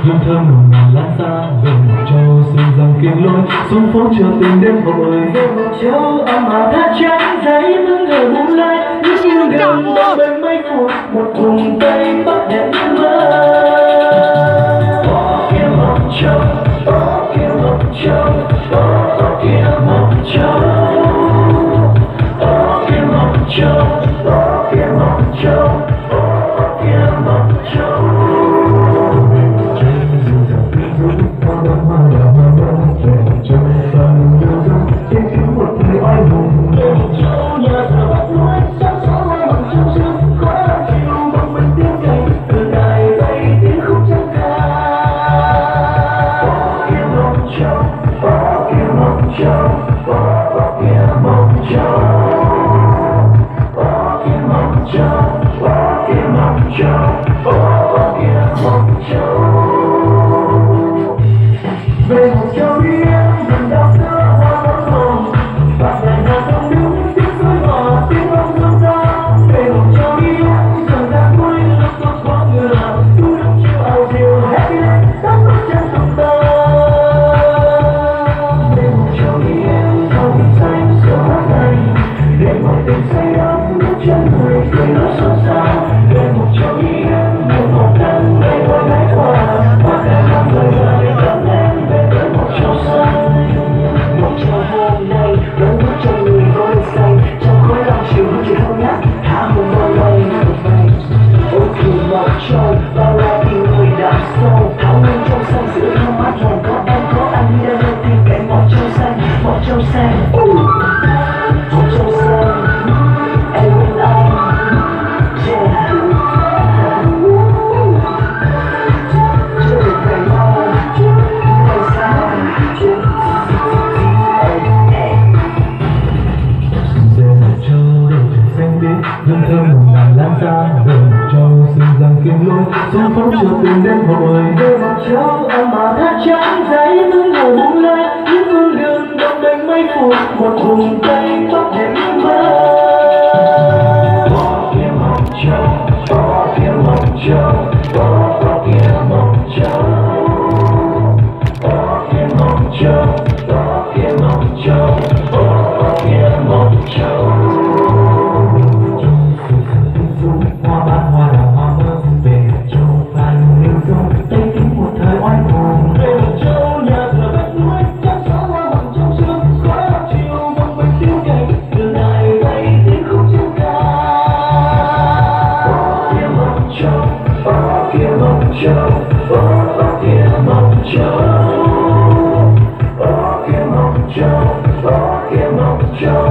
hương thơm nồng nàn lan xa về một châu xưa rằng kiên lối xuống phố chờ tình đêm vội về một châu mà thắt trắng giấy mưa ngờ buông lơi những yêu gần đôi bên mấy phút một vùng tây bắc hẹn mơ bỏ kia một châu bỏ kia một châu bỏ kia một châu bỏ kia một châu bỏ kia một châu bỏ kia một châu. Về một châu đi em đừng đau xưa hoa mất hồn và ngày nào không đứng tiếng suối bò tiếng bóng rộn rã. Về một châu đi em dần ra cuối lúc tốt quá ngựa tu đông chiều ảo diệu hét lên tóc bước chân tung tơ. Về một châu đi em không bị xanh sớm hát này để mọi tình say đắm bước chân người cười nói xôn xao. Về một châu đi em một màu nắng ngày qua ngày qua và ngày năm người đời đắm em về tới một châu xanh. Một châu hôm nay đón bước trong người vơi say trong khói lòng chiều hương chiều không nhắc thả hồn bao lây ngược về. Ôi thử một châu bao la thì người đạp sâu tháo nguyên trong xanh giữa thơm mát lòng có em có anh đi đâu tìm cạnh một châu xanh một châu xanh một châu xanh em bên anh yeah. Chưa được ngày mai ngày xa về một châu đầu trời xanh biếc hương thơm nồng nàn lan ra về một châu xưa rằng kiên lối xuống phố chờ tình đêm vội về một châu mà thắt trắng giấy mưa ngủ buông lơi những con đường đông đầy mấy phút một vùng tây bắc hẹn mơ. Bỏ kia một châu bỏ kia một châu bỏ kia một châu bỏ kia một châu bỏ kia một châu bỏ kia một châu. Hoa bát hoa đào hoa mơ về một châu phan lưu dung tây tính một thời oai hùng. Về một châu nhà cửa vách núi trăng sáng hoa bằng trong sương khói bạc chiều bồng bềnh tiếng cành đường đại bay tiếng khúc chân ca. Bỏ kia một châu bỏ kia một châu bỏ kia một châu bỏ kia một châu bỏ kia một châu.